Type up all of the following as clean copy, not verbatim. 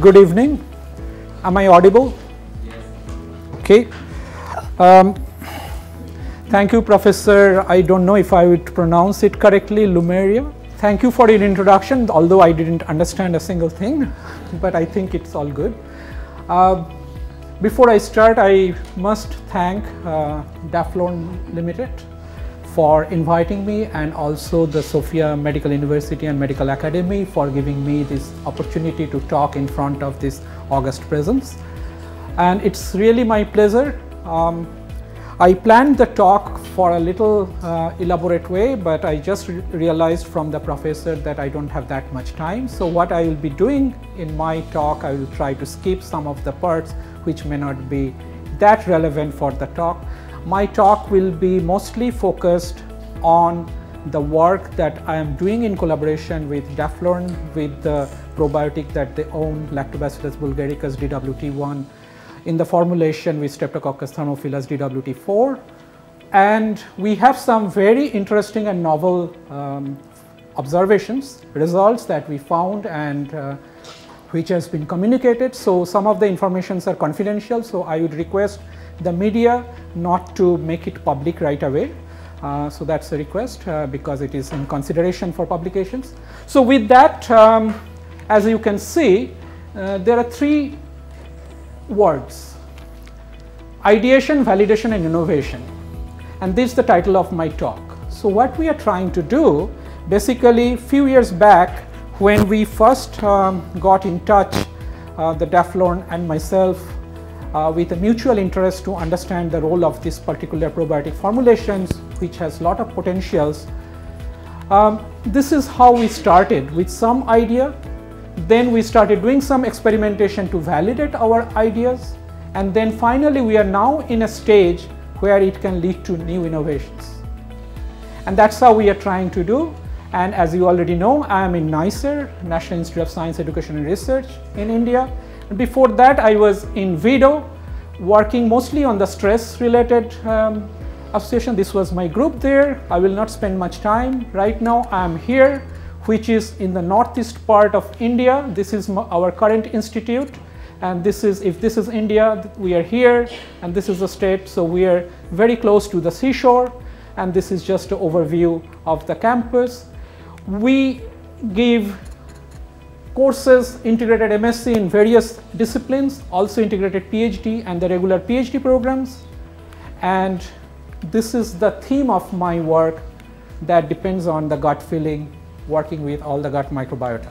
Good evening. Am I audible? Yes. Okay. Thank you, Professor. I don't know if I would pronounce it correctly, Lumeria. Thank you for your introduction, although I didn't understand a single thing, but I think it's all good. Before I start, I must thank Daflon Limited for inviting me, and also the Sofia Medical University and Medical Academy for giving me this opportunity to talk in front of this august presence. And it's really my pleasure. I planned the talk for a little elaborate way, but I just realized from the professor that I don't have that much time. So what I will be doing in my talk, I will try to skip some of the parts which may not be that relevant for the talk. My talk will be mostly focused on the work that I am doing in collaboration with Daflon, with the probiotic that they own, Lactobacillus bulgaricus DWT1, in the formulation with Streptococcus thermophilus DWT4. And we have some very interesting and novel observations, results that we found, and which has been communicated. So some of the informations are confidential, so I would request the media not to make it public right away. So that's a request because it is in consideration for publications. So with that, as you can see, there are three words: ideation, validation, and innovation. And this is the title of my talk. So what we are trying to do, basically, few years back when we first got in touch, the Daflon and myself, with a mutual interest to understand the role of this particular probiotic formulations, which has a lot of potentials. This is how we started, with some idea. Then we started doing some experimentation to validate our ideas. And then finally, we are now in a stage where it can lead to new innovations. And that's how we are trying to do. And as you already know, I am in NICER, National Institute of Science, Education and Research in India. Before that, I was in Vitro, working mostly on the stress-related association. This was my group there. I will not spend much time. Right now, I am here, which is in the northeast part of India. This is our current institute. And this is, if this is India, we are here, and this is the state. So we are very close to the seashore. And this is just an overview of the campus. We give courses, integrated MSc in various disciplines, also integrated PhD and the regular PhD programs. And this is the theme of my work that depends on the gut feeling, working with all the gut microbiota.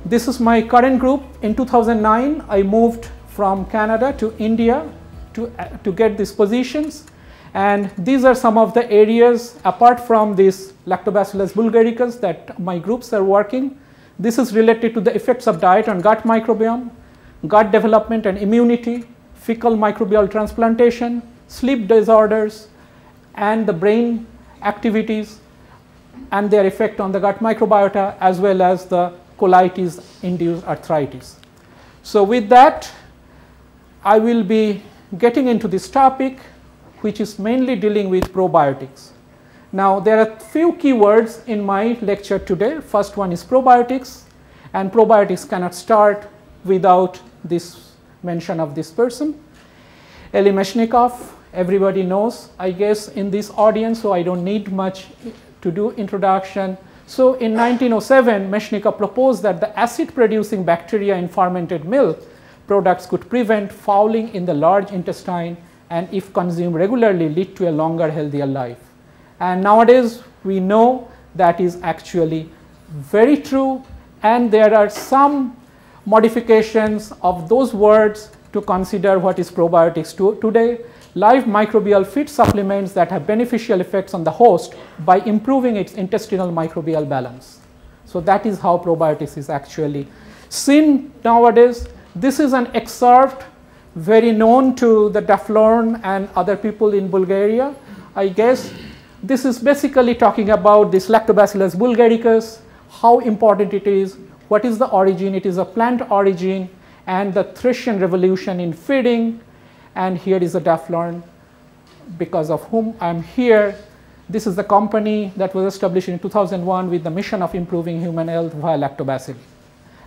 This is my current group. In 2009, I moved from Canada to India to get these positions. And these are some of the areas, apart from this Lactobacillus bulgaricus, that my groups are working. This is related to the effects of diet on gut microbiome, gut development and immunity, fecal microbial transplantation, sleep disorders, and the brain activities and their effect on the gut microbiota, as well as the colitis-induced arthritis. So with that, I will be getting into this topic, which is mainly dealing with probiotics. Now, there are few keywords in my lecture today. First one is probiotics, and probiotics cannot start without this mention of this person. Eli Meshnikov, everybody knows, I guess, in this audience, so I don't need much to do introduction. So in 1907, Meshnikov proposed that the acid-producing bacteria in fermented milk products could prevent fouling in the large intestine, and if consumed regularly, lead to a longer, healthier life. And nowadays, we know that is actually very true, and there are some modifications of those words to consider what is probiotics today. Live microbial feed supplements that have beneficial effects on the host by improving its intestinal microbial balance. So that is how probiotics is actually seen nowadays. This is an excerpt very known to the Daflon and other people in Bulgaria, I guess. This is basically talking about this Lactobacillus bulgaricus, how important it is, what is the origin. It is a plant origin, and the Thracian revolution in feeding. And here is the Daflon, because of whom I am here. This is the company that was established in 2001 with the mission of improving human health via lactobacilli.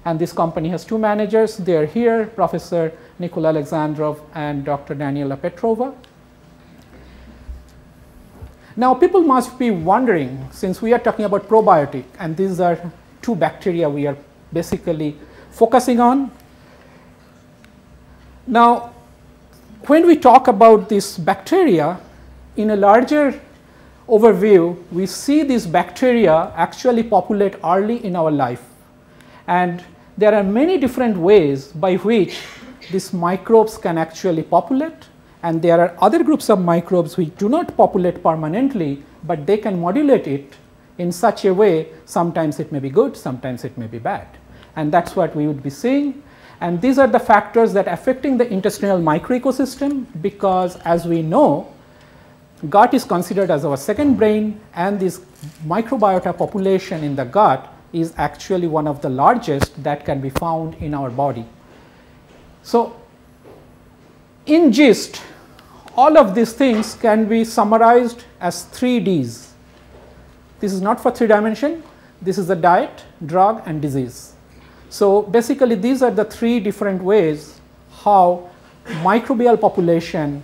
And this company has two managers. They are here, Professor Nikola Alexandrov and Dr. Daniela Petrova. Now, people must be wondering, since we are talking about probiotic, and these are two bacteria we are basically focusing on. Now, when we talk about this bacteria, in a larger overview, we see these bacteria actually populate early in our life. And there are many different ways by which these microbes can actually populate. And there are other groups of microbes which do not populate permanently, but they can modulate it in such a way, sometimes it may be good, sometimes it may be bad. And that's what we would be seeing. And these are the factors that are affecting the intestinal microecosystem, because as we know, gut is considered as our second brain, and this microbiota population in the gut is actually one of the largest that can be found in our body. So, in gist, all of these things can be summarized as 3 Ds. This is not for 3 dimension, this is the diet, drug and disease. So, basically these are the 3 different ways how microbial population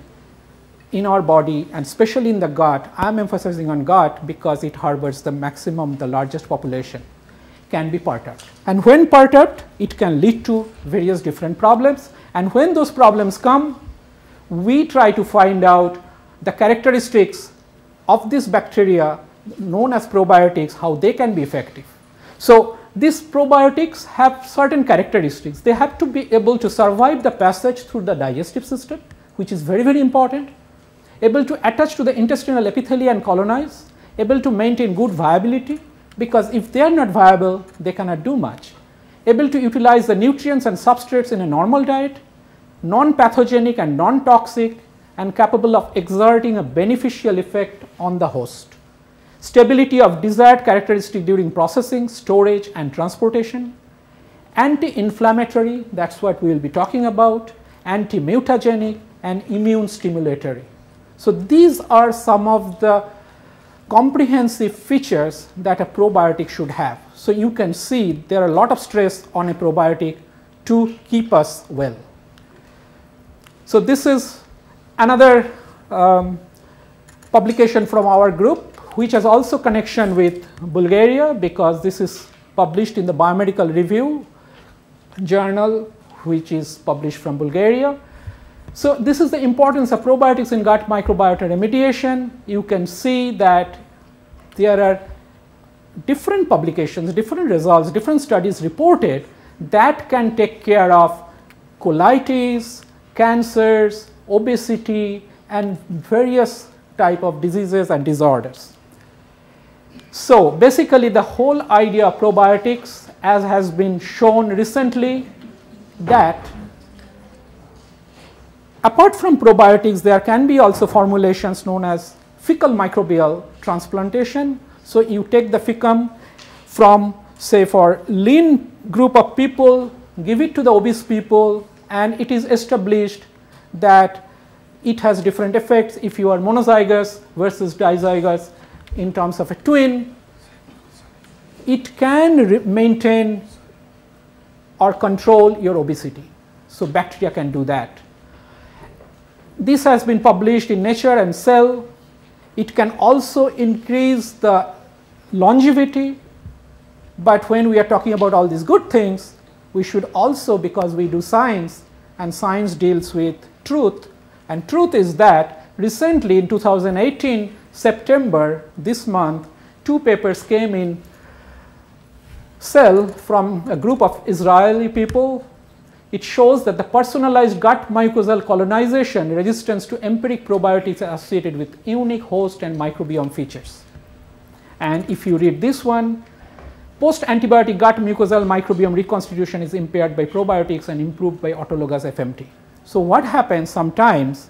in our body, and especially in the gut, I am emphasizing on gut because it harbors the maximum, the largest population, can be perturbed. And when perturbed, it can lead to various different problems. And when those problems come, we try to find out the characteristics of this bacteria known as probiotics, how they can be effective. So, these probiotics have certain characteristics. They have to be able to survive the passage through the digestive system, which is very, very important, able to attach to the intestinal epithelium and colonize, able to maintain good viability, because if they are not viable, they cannot do much, able to utilize the nutrients and substrates in a normal diet, non-pathogenic and non-toxic, and capable of exerting a beneficial effect on the host. Stability of desired characteristic during processing, storage and transportation, anti-inflammatory, that is what we will be talking about, anti-mutagenic and immune stimulatory. So, these are some of the comprehensive features that a probiotic should have. So, you can see there are a lot of stress on a probiotic to keep us well. So, this is another publication from our group, which has also connection with Bulgaria, because this is published in the Biomedical Review journal, which is published from Bulgaria. So, this is the importance of probiotics in gut microbiota remediation. You can see that there are different publications, different results, different studies reported that can take care of colitis, cancers, obesity and various type of diseases and disorders. So, basically the whole idea of probiotics, as has been shown recently, that apart from probiotics there can be also formulations known as fecal microbial transplantation. So, you take the fecum from, say, for lean group of people, give it to the obese people, and it is established that it has different effects if you are monozygous versus dizygous. In terms of a twin, it can maintain or control your obesity. So, bacteria can do that. This has been published in Nature and Cell. It can also increase the longevity, but when we are talking about all these good things, we should also, because we do science and science deals with truth, and truth is that recently in 2018 September, this month, 2 papers came in Cell from a group of Israeli people. It shows that the personalized gut mucosal colonization resistance to empiric probiotics are associated with unique host and microbiome features. And if you read this one, post-antibiotic gut mucosal microbiome reconstitution is impaired by probiotics and improved by autologous FMT. So, what happens sometimes,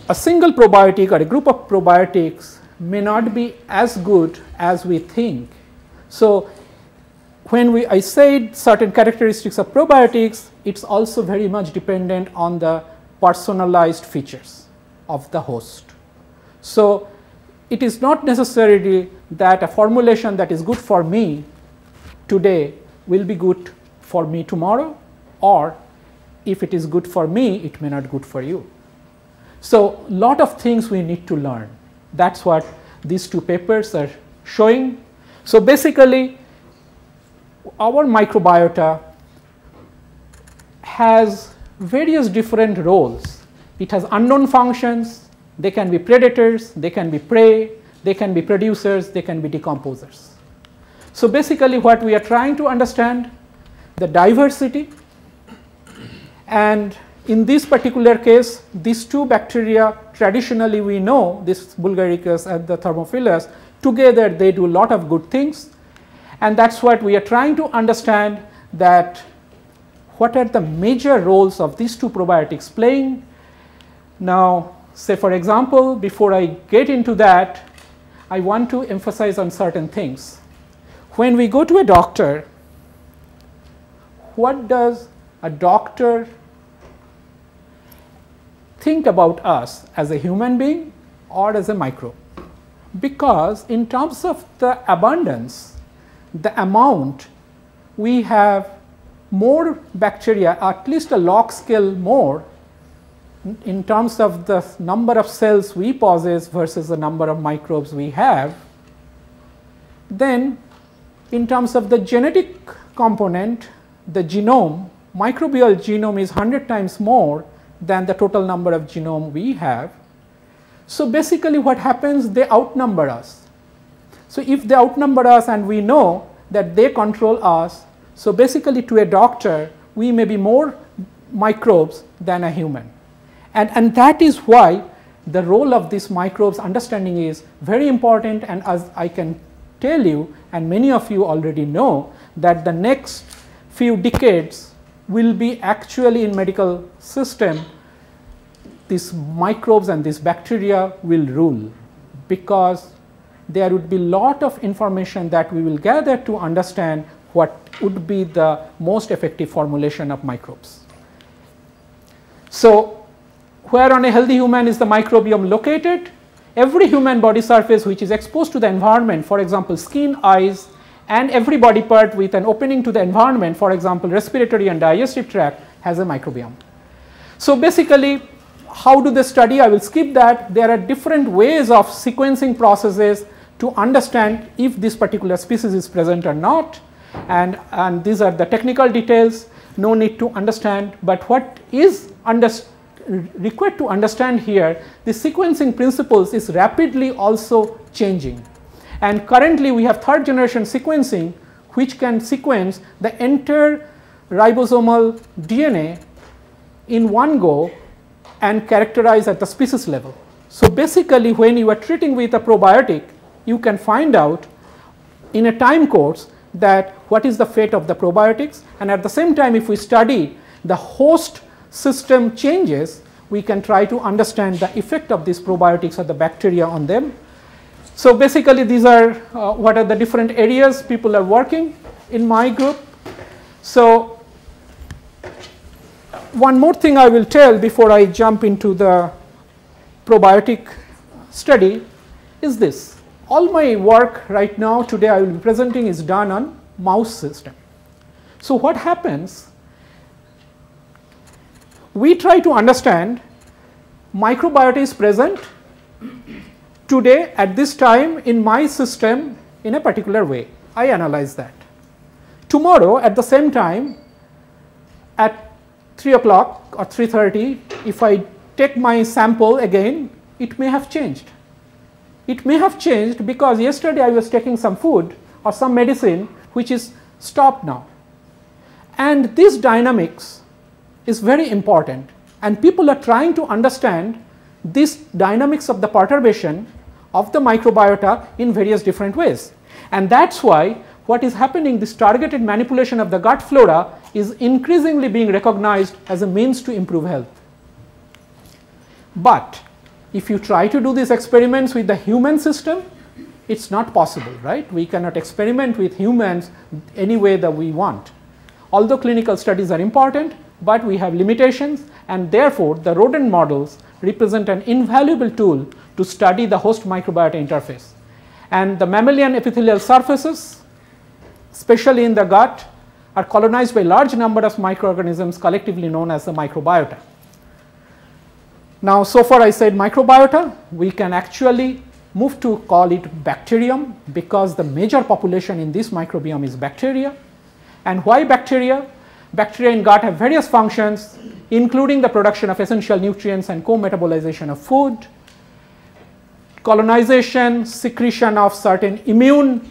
a single probiotic or a group of probiotics may not be as good as we think. So, when I said certain characteristics of probiotics, it is also very much dependent on the personalized features of the host. So, it is not necessarily that a formulation that is good for me today will be good for me tomorrow, or if it is good for me, it may not be good for you. So, lot of things we need to learn. That's what these two papers are showing. So, basically our microbiota has various different roles. It has unknown functions. They can be predators, they can be prey, they can be producers, they can be decomposers. So, basically what we are trying to understand, the diversity, and in this particular case, these two bacteria, traditionally we know, this Bulgaricus and the Thermophilus, together they do a lot of good things, and that is what we are trying to understand, that what are the major roles of these two probiotics playing. Now, say for example, before I get into that, I want to emphasize on certain things. When we go to a doctor, what does a doctor think about us, as a human being or as a microbe? Because in terms of the abundance, the amount, we have more bacteria, at least a log scale more, in terms of the number of cells we possess versus the number of microbes we have. Then in terms of the genetic component, the genome, microbial genome is 100 times more than the total number of genome we have. So, basically what happens, they outnumber us. So, if they outnumber us and we know that they control us, so basically to a doctor we may be more microbes than a human. And that is why the role of these microbes understanding is very important, and as I can tell you, and many of you already know, that the next few decades will be actually in medical system, these microbes and these bacteria will rule, because there would be lot of information that we will gather to understand what would be the most effective formulation of microbes. So, where on a healthy human is the microbiome located? Every human body surface which is exposed to the environment, for example skin, eyes, and every body part with an opening to the environment, for example respiratory and digestive tract, has a microbiome. So, basically how do they study? I will skip that. There are different ways of sequencing processes to understand if this particular species is present or not, and these are the technical details, no need to understand, but what is required to understand here, the sequencing principles is rapidly also changing, and currently we have third generation sequencing which can sequence the entire ribosomal DNA in one go and characterize at the species level. So, basically when you are treating with a probiotic, you can find out in a time course that what is the fate of the probiotics, and at the same time if we study the host system changes, we can try to understand the effect of these probiotics or the bacteria on them. So, basically these are what are the different areas people are working in my group. So, one more thing I will tell before I jump into the probiotic study is this. All my work right now today I will be presenting is done on mouse system. So, what happens? We try to understand microbiota is present today at this time in my system in a particular way. I analyze that. Tomorrow at the same time at 3 o'clock or 3:30, if I take my sample again, it may have changed. It may have changed because yesterday I was taking some food or some medicine which is stopped now. And this dynamics is very important, and people are trying to understand this dynamics of the perturbation of the microbiota in various different ways. And that is why what is happening, this targeted manipulation of the gut flora is increasingly being recognized as a means to improve health. But if you try to do these experiments with the human system, it is not possible, right? We cannot experiment with humans any way that we want. Although clinical studies are important, but we have limitations, and therefore the rodent models represent an invaluable tool to study the host microbiota interface. And the mammalian epithelial surfaces, especially in the gut, are colonized by large number of microorganisms collectively known as the microbiota. Now, so far I said microbiota, we can actually move to call it bacterium because the major population in this microbiome is bacteria. And why bacteria? Bacteria in gut have various functions, including the production of essential nutrients and co-metabolization of food, colonization, secretion of certain immune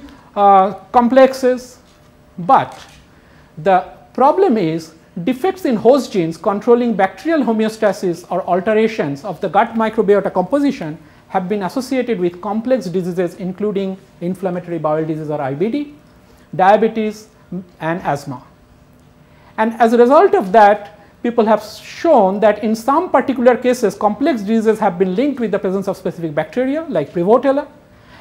complexes. But the problem is defects in host genes controlling bacterial homeostasis or alterations of the gut microbiota composition have been associated with complex diseases including inflammatory bowel disease or IBD, diabetes and asthma. And as a result of that, people have shown that in some particular cases complex diseases have been linked with the presence of specific bacteria like Prevotella.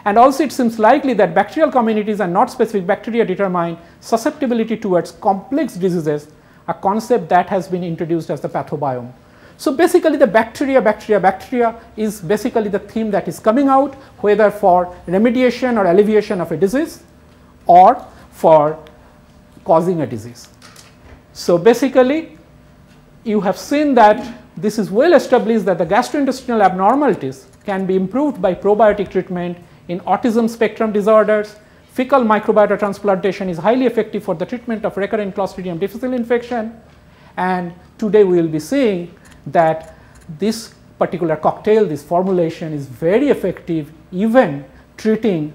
And also it seems likely that bacterial communities and not specific bacteria determine susceptibility towards complex diseases, a concept that has been introduced as the pathobiome. So basically the bacteria is basically the theme that is coming out, whether for remediation or alleviation of a disease or for causing a disease. So basically you have seen that this is well established that the gastrointestinal abnormalities can be improved by probiotic treatment in autism spectrum disorders. Fecal microbiota transplantation is highly effective for the treatment of recurrent Clostridium difficile infection. And today we will be seeing that this particular cocktail, this formulation is very effective even treating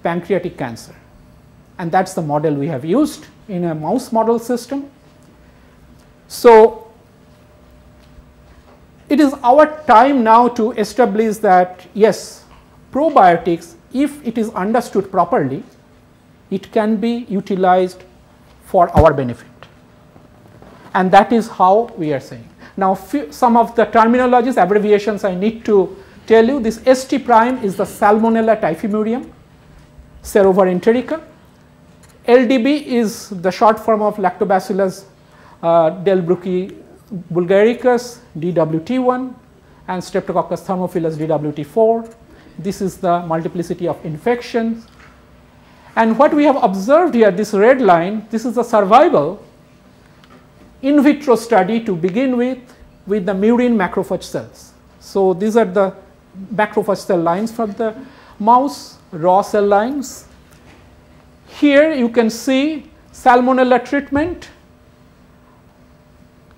pancreatic cancer. And that's the model we have used in a mouse model system. So it is our time now to establish that yes, probiotics, if it is understood properly, it can be utilized for our benefit. And that is how we are saying. Now, some of the terminologies, abbreviations I need to tell you. This ST prime is the Salmonella typhimurium, serovarenterica. LDB is the short form of Lactobacillus delbrueckii Bulgaricus, DWT1, and Streptococcus thermophilus, DWT4. This is the multiplicity of infections. And what we have observed here, this red line, this is the survival in vitro study to begin with the murine macrophage cells. So these are the macrophage cell lines from the mouse, raw cell lines. Here you can see Salmonella treatment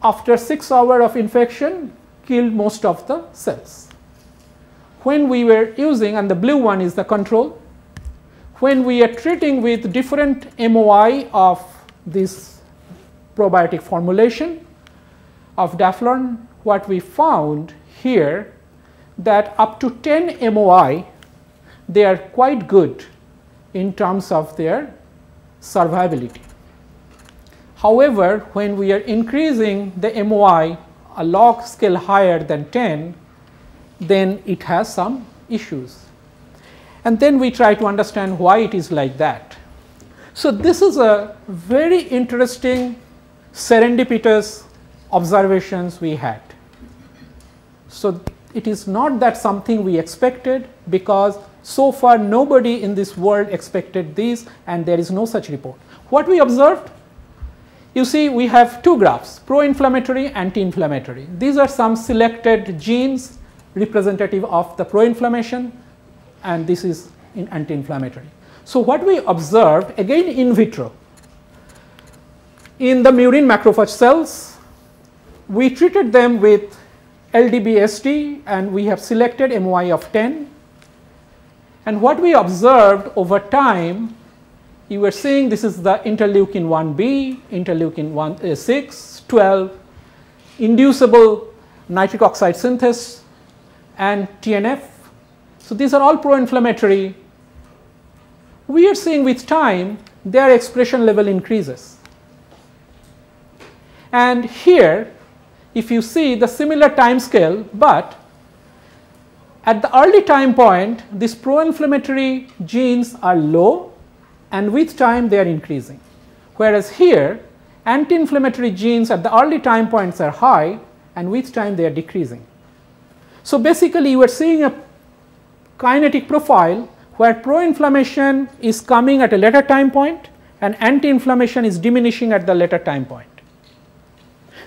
after 6 hours of infection killed most of the cells. When we were using, and the blue one is the control, when we are treating with different MOI of this probiotic formulation of Daflon, what we found here that up to 10 MOI they are quite good in terms of their survivability. However, when we are increasing the MOI a log scale higher than 10, then it has some issues. And then we try to understand why it is like that. So this is a very interesting serendipitous observations we had. So it is not that something we expected, because so far nobody in this world expected this and there is no such report. What we observed? You see, we have two graphs, pro-inflammatory, anti-inflammatory. These are some selected genes representative of the pro-inflammation, and this is in anti-inflammatory. So what we observed again in vitro, in the murine macrophage cells, we treated them with LDB-ST and we have selected MOI of 10. And what we observed over time, you were seeing this is the interleukin 1b, interleukin 6, 12, inducible nitric oxide synthase and TNF. So these are all pro-inflammatory. We are seeing with time their expression level increases. And here if you see the similar time scale, but at the early time point these pro-inflammatory genes are low and with time they are increasing. Whereas here anti-inflammatory genes at the early time points are high and with time they are decreasing. So basically you are seeing a kinetic profile where pro-inflammation is coming at a later time point and anti-inflammation is diminishing at the later time point.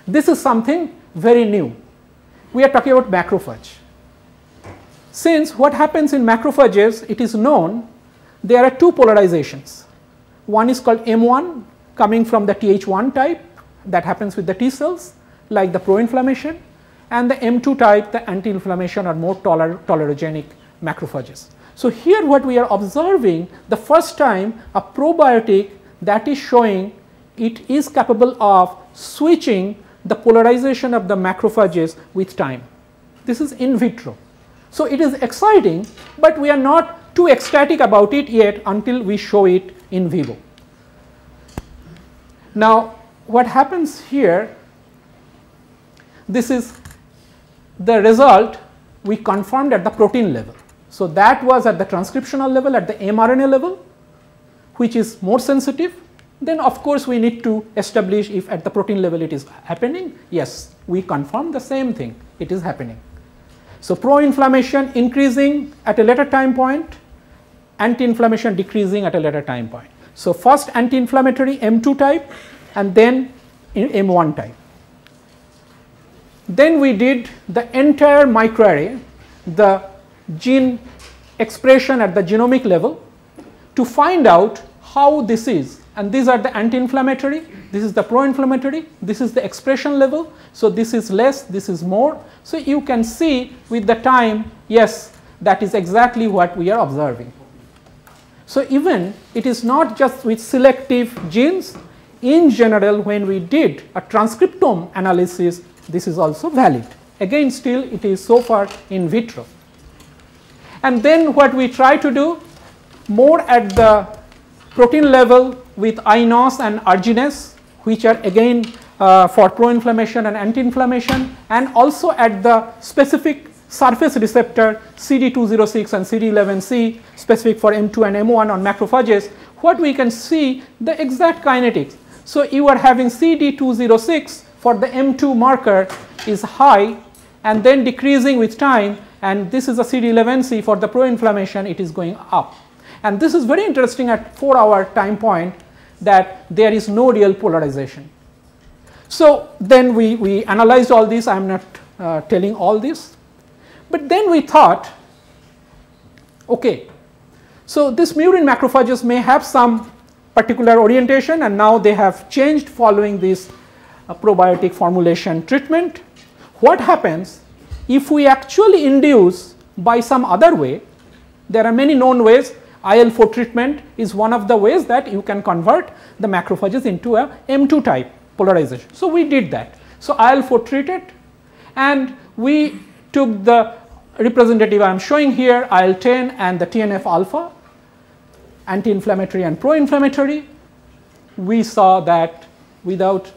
This is something very new. We are talking about macrophage. Since what happens in macrophages, it is known there are two polarizations. One is called M1 coming from the Th1 type that happens with the T cells like the pro-inflammation, and the M2 type, the anti-inflammation or more tolerogenic macrophages. So here what we are observing, the first time a probiotic that is showing it is capable of switching the polarization of the macrophages with time. This is in vitro. So it is exciting, but we are not too ecstatic about it yet until we show it in vivo. Now what happens here, this is the result we confirmed at the protein level. So that was at the transcriptional level, at the mRNA level, which is more sensitive. Then of course we need to establish if at the protein level it is happening. Yes, we confirm the same thing, it is happening. So pro-inflammation increasing at a later time point, anti-inflammation decreasing at a later time point. So first anti-inflammatory M2 type and then M1 type. Then we did the entire microarray, the gene expression at the genomic level to find out how this is, and these are the anti-inflammatory, this is the pro-inflammatory, this is the expression level. So this is less, this is more. So you can see with the time, yes, that is exactly what we are observing. So even it is not just with selective genes, in general when we did a transcriptome analysis, this is also valid. Again still it is so far in vitro. And then what we try to do more at the protein level with iNOS and arginase, which are again for pro-inflammation and anti-inflammation, and also at the specific surface receptor CD206 and CD11C specific for M2 and M1 on macrophages, what we can see the exact kinetics. So you are having CD206 for the M2 marker is high and then decreasing with time, and this is a CD11C for the pro-inflammation, it is going up. And this is very interesting at 4-hour time point that there is no real polarization. So then we analyzed all this, I am not telling all this, but then we thought, okay, so this murine macrophages may have some particular orientation, and now they have changed following this probiotic formulation treatment. What happens if we actually induce by some other way? There are many known ways. IL-4 treatment is one of the ways that you can convert the macrophages into a M2 type polarization. So we did that. So IL-4 treated, and we took the representative I am showing here, IL-10 and the TNF alpha, anti-inflammatory and pro-inflammatory. We saw that without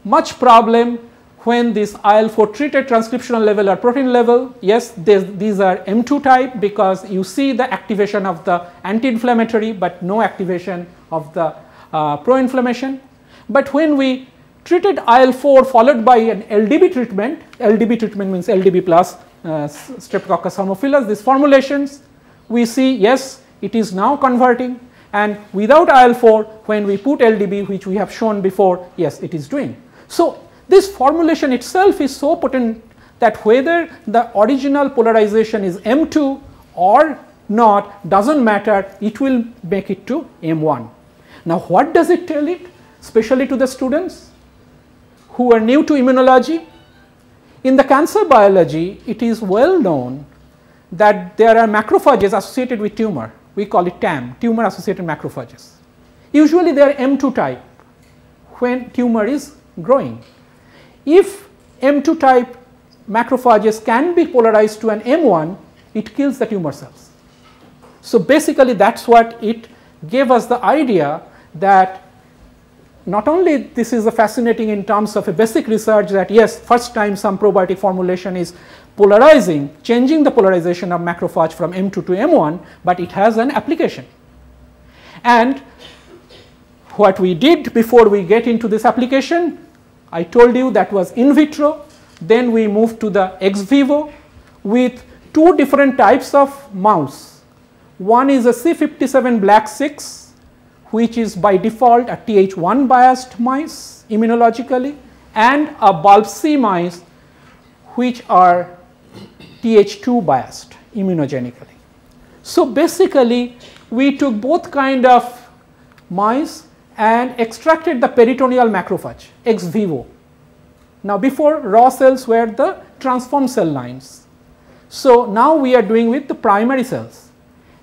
much problem when this IL-4 treated transcriptional level or protein level, yes, these are M2 type because you see the activation of the anti-inflammatory but no activation of the pro-inflammation. But when we treated IL-4 followed by an LDB treatment means LDB plus Streptococcus haemophilus, these formulations, we see yes, it is now converting, and without IL-4 when we put LDB, which we have shown before, yes, it is doing. So this formulation itself is so potent that whether the original polarization is M2 or not does not matter, it will make it to M1. Now what does it tell it, especially to the students who are new to immunology? In the cancer biology, it is well known that there are macrophages associated with tumor. We call it TAM, tumor associated macrophages. Usually they are M2 type when tumor is growing. If M2 type macrophages can be polarized to an M1, it kills the tumor cells. So basically that's what it gave us the idea that not only this is a fascinating in terms of a basic research that yes, first time some probiotic formulation is polarizing, changing the polarization of macrophage from M2 to M1, but it has an application. And what we did before we get into this application, I told you that was in vitro, then we moved to the ex vivo with two different types of mouse. One is a C57 black 6, which is by default a Th1 biased mice immunologically, and a bulb C mice which are Th2 biased immunogenically. So basically we took both kind of mice and extracted the peritoneal macrophage ex vivo. Now before, raw cells were the transformed cell lines. So now we are doing with the primary cells,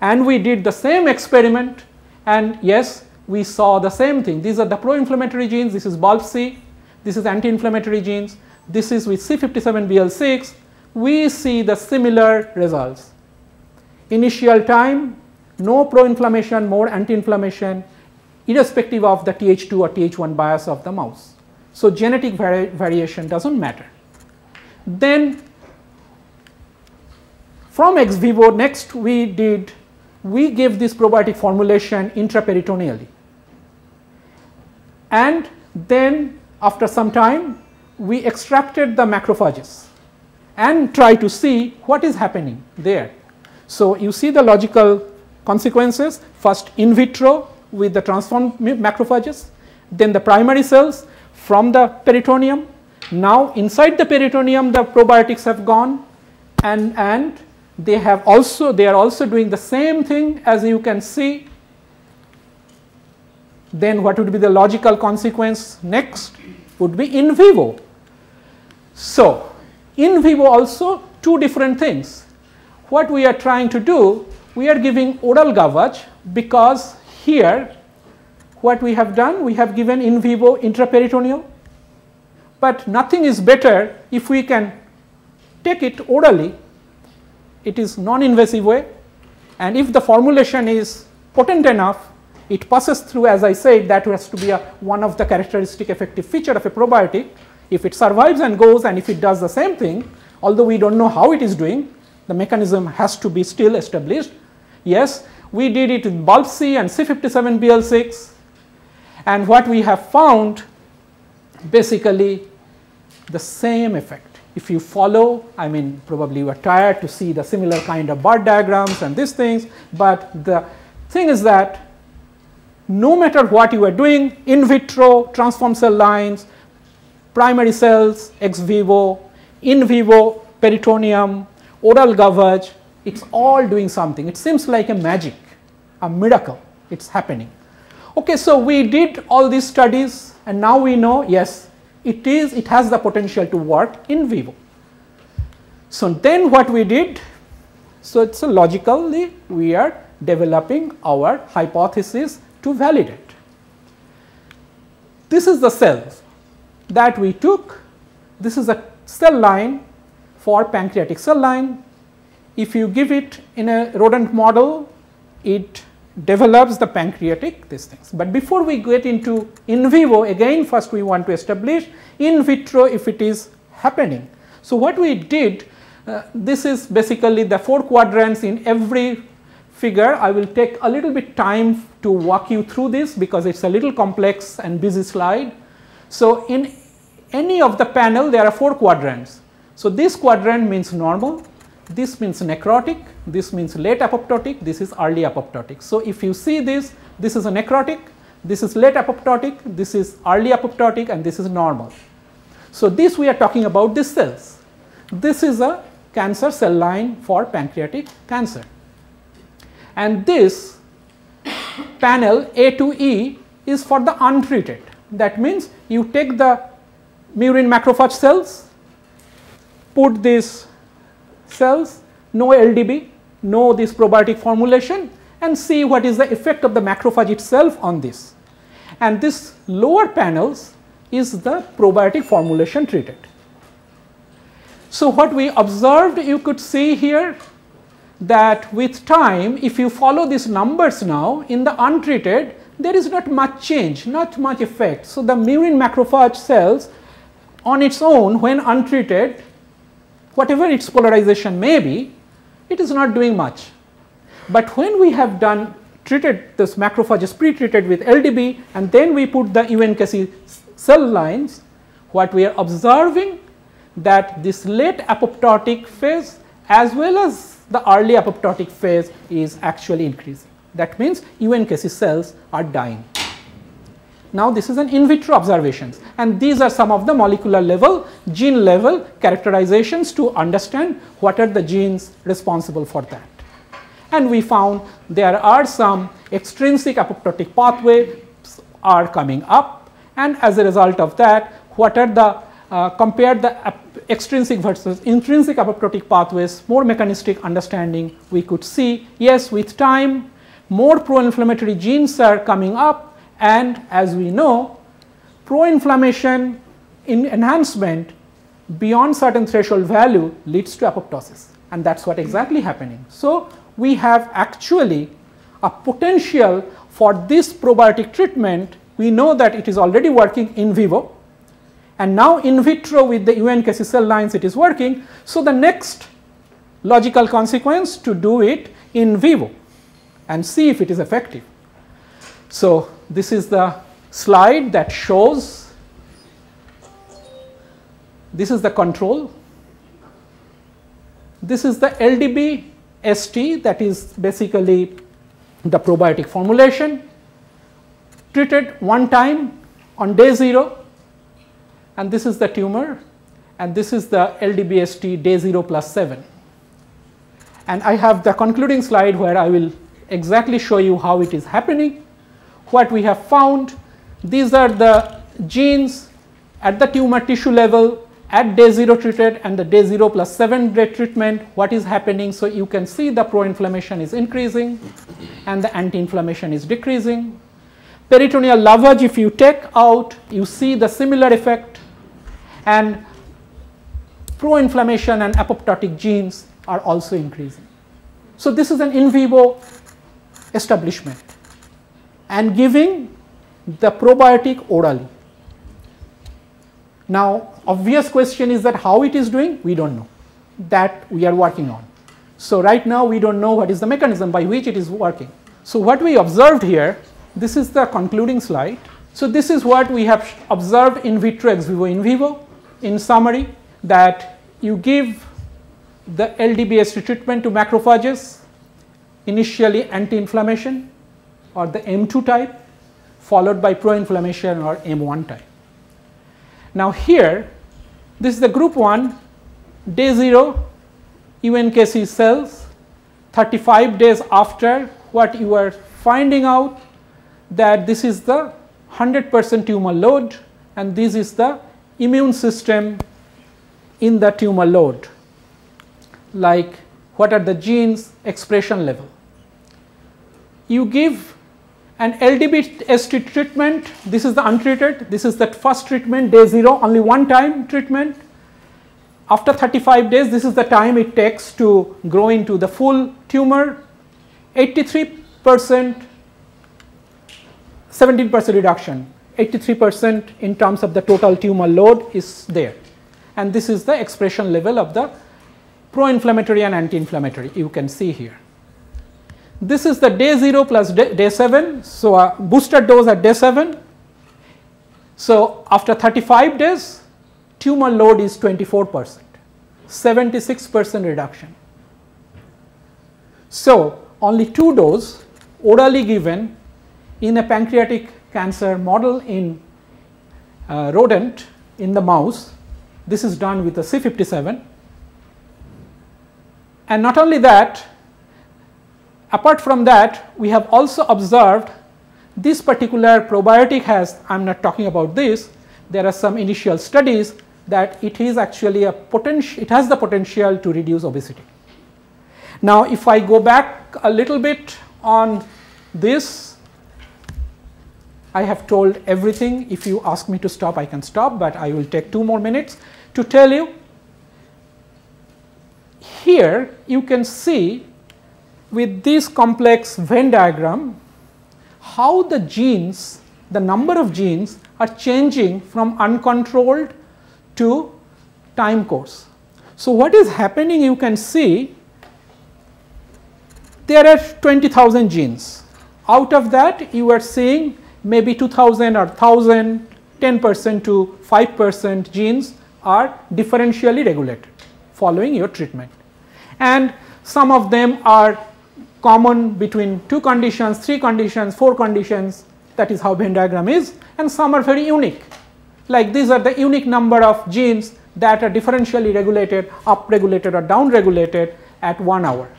and we did the same experiment, and yes, we saw the same thing. These are the pro-inflammatory genes, this is bulb C, this is anti-inflammatory genes, this is with C57BL6, we see the similar results. Initial time, no pro-inflammation, more anti-inflammation, irrespective of the Th2 or Th1 bias of the mouse. So genetic variation does not matter. Then from ex vivo, next we gave this probiotic formulation intraperitoneally, and then after some time we extracted the macrophages and try to see what is happening there. So you see the logical consequences, first in vitro with the transformed macrophages, then the primary cells from the peritoneum. Now inside the peritoneum the probiotics have gone, and they are also doing the same thing, as you can see. Then what would be the logical consequence next would be in vivo. So in vivo also two different things. What we are trying to do, we are giving oral gavage, because here what we have done, we have given in vivo intraperitoneal, but nothing is better if we can take it orally. It is non-invasive way, and if the formulation is potent enough, it passes through, as I said, that has to be one of the characteristic effective feature of a probiotic. If it survives and goes, and if it does the same thing, although we do not know how it is doing, the mechanism has to be still established. Yes, we did it in bulb C and C57BL6, and what we have found, basically the same effect. If you follow, I mean, probably you are tired to see the similar kind of bar diagrams and these things, but the thing is that no matter what you are doing, in vitro, transformed cell lines, primary cells, ex vivo, in vivo, peritoneum, oral gavage, it's all doing something. It seems like a magic, a miracle, it's happening. Okay, so we did all these studies, and now we know, yes, it has the potential to work in vivo. So then what we did, so it's logically we are developing our hypothesis to validate. This is the cells that we took. This is a cell line for pancreatic cell line. If you give it in a rodent model, it develops the pancreatic these things. But before we get into in vivo, again first we want to establish in vitro if it is happening. So what we did, this is basically the 4 quadrants in every figure. I will take a little bit time to walk you through this because it's a little complex and busy slide. So in any of the panel there are 4 quadrants. So this quadrant means normal, this means necrotic, this means late apoptotic, this is early apoptotic. So if you see this, this is a necrotic, this is late apoptotic, this is early apoptotic, and this is normal. So this we are talking about these cells. This is a cancer cell line for pancreatic cancer. And this panel A to E is for the untreated. That means you take the murine macrophage cells, put these cells, no LDB, no this probiotic formulation, and see what is the effect of the macrophage itself on this. And this lower panels is the probiotic formulation treated. So what we observed, you could see here that with time, if you follow these numbers now, in the untreated, there is not much change, not much effect. So the murine macrophage cells on its own, when untreated, whatever its polarization may be, it is not doing much. But when we have treated this macrophages pre-treated with LDB, and then we put the UNKC cell lines, what we are observing that this late apoptotic phase as well as the early apoptotic phase is actually increasing. That means UNKC cells are dying. Now this is an in vitro observations, and these are some of the molecular level, gene level characterizations to understand what are the genes responsible for that. And we found there are some extrinsic apoptotic pathways are coming up, and as a result of that, what are the compare the extrinsic versus intrinsic apoptotic pathways, more mechanistic understanding, we could see, yes, with time more pro-inflammatory genes are coming up, and as we know, pro-inflammation in enhancement beyond certain threshold value leads to apoptosis, and that is what exactly happening. So we have actually a potential for this probiotic treatment. We know that it is already working in vivo, and now in vitro with the UNKC cell lines it is working. So the next logical consequence to do it in vivo and see if it is effective. So this is the slide that shows, this is the control, this is the LDB-ST, that is basically the probiotic formulation, treated one time on day 0, and this is the tumor, and this is the LDB-ST day 0 plus 7. And I have the concluding slide where I will exactly show you how it is happening. What we have found, these are the genes at the tumor tissue level at day 0 treated and the day 0 plus 7 day treatment, what is happening. So you can see the pro-inflammation is increasing and the anti-inflammation is decreasing. Peritoneal lavage, if you take out, you see the similar effect, and pro-inflammation and apoptotic genes are also increasing. So this is an in vivo establishment and giving the probiotic orally. Now obvious question is that how it is doing, we don't know, that we are working on. So right now we don't know what is the mechanism by which it is working. So what we observed here, this is the concluding slide. So this is what we have observed in vitro, ex vivo, in vivo. In summary, that you give the LDB-ST treatment to macrophages, initially anti-inflammation or the M2 type, followed by pro-inflammation or M1 type. Now here, this is the group 1, day 0 UNKC cells, 35 days after, what you are finding out that this is the 100% tumor load, and this is the immune system in the tumor load, like what are the genes expression level. You give an LDB-ST treatment, this is the untreated, this is the first treatment, day 0, only one time treatment. After 35 days, this is the time it takes to grow into the full tumor, 83%, 17% reduction, 83% in terms of the total tumor load is there. And this is the expression level of the pro-inflammatory and anti-inflammatory, you can see here. This is the day 0 plus day 7, so a booster dose at day 7. So after 35 days, tumor load is 24%, 76% reduction. So only 2 doses orally given in a pancreatic cancer model in rodent in the mouse. This is done with a C57. And not only that, apart from that, we have also observed this particular probiotic has, I am not talking about this, there are some initial studies that it is actually a potential, it has the potential to reduce obesity. Now if I go back a little bit on this, I have told everything. If you ask me to stop, I can stop, but I will take 2 more minutes to tell you. Here you can see with this complex Venn diagram how the genes, the number of genes are changing from uncontrolled to time course. So what is happening, you can see there are 20,000 genes. Out of that you are seeing maybe 2,000 or 1,000, 10% to 5% genes are differentially regulated following your treatment. And some of them are common between 2 conditions, 3 conditions, 4 conditions. That is how Venn diagram is, and some are very unique. Like these are the unique number of genes that are differentially regulated, up-regulated or down-regulated at 1 hour.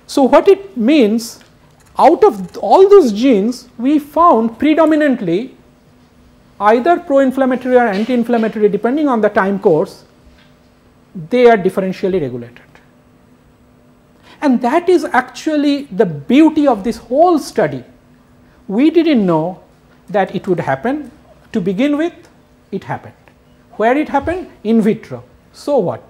So what it means, out of all those genes, we found predominantly either pro-inflammatory or anti-inflammatory depending on the time course, they are differentially regulated. And that is actually the beauty of this whole study. We didn't know that it would happen. To begin with, it happened. Where it happened? In vitro. So what?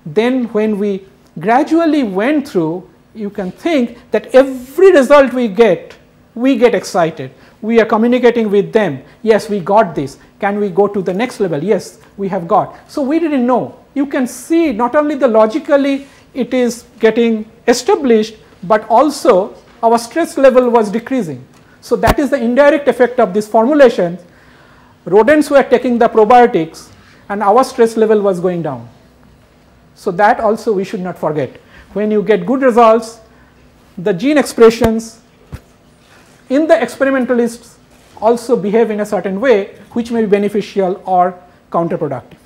Then when we gradually went through, you can think that every result we get excited. We are communicating with them. Yes, we got this. Can we go to the next level? Yes, we have got. So we didn't know. You can see not only the logically it is getting established, but also our stress level was decreasing. So that is the indirect effect of this formulation. Rodents were taking the probiotics and our stress level was going down. So that also we should not forget. When you get good results, the gene expressions in the experimentalists also behave in a certain way which may be beneficial or counterproductive.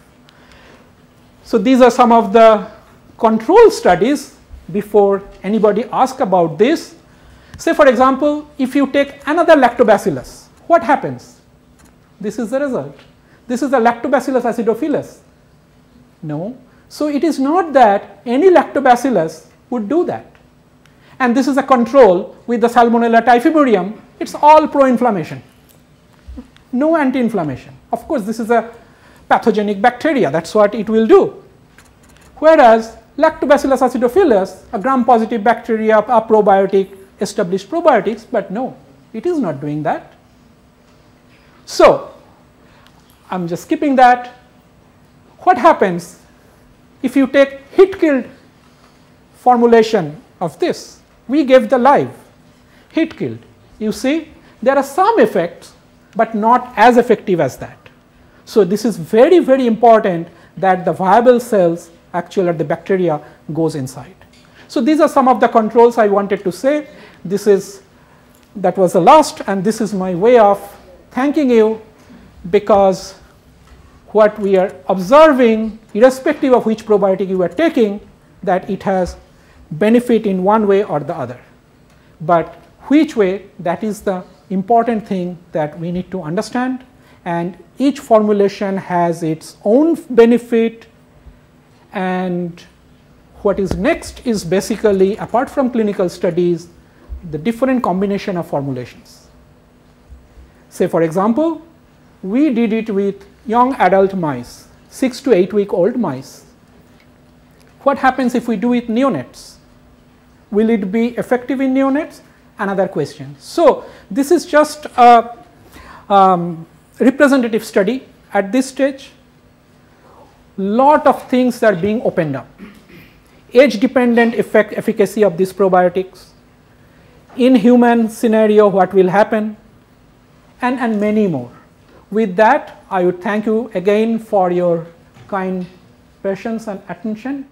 So these are some of the control studies before anybody asks about this. Say for example, if you take another lactobacillus, what happens? This is the result. This is the Lactobacillus acidophilus. No. So it is not that any lactobacillus would do that. And this is a control with the Salmonella typhimurium. It's all pro-inflammation. No anti-inflammation. Of course, this is a pathogenic bacteria. That's what it will do. Whereas Lactobacillus acidophilus, a gram-positive bacteria, a probiotic, established probiotics, but no, it is not doing that. So I'm just skipping that. What happens if you take heat-killed formulation of this? We gave the live heat-killed. You see, there are some effects, but not as effective as that. So this is very, very important that the viable cells actually the bacteria goes inside. So these are some of the controls I wanted to say. That was the last, and this is my way of thanking you, because what we are observing, irrespective of which probiotic you are taking, that it has benefit in one way or the other. But which way, that is the important thing that we need to understand, and each formulation has its own benefit. And what is next is basically, apart from clinical studies, the different combination of formulations. Say for example, we did it with young adult mice, 6 to 8 week old mice. What happens if we do it neonates? Will it be effective in neonates? Another question. So this is just a representative study at this stage. Lot of things are being opened up. Age dependent efficacy of these probiotics, in human scenario what will happen, and many more. With that, I would thank you again for your kind patience and attention.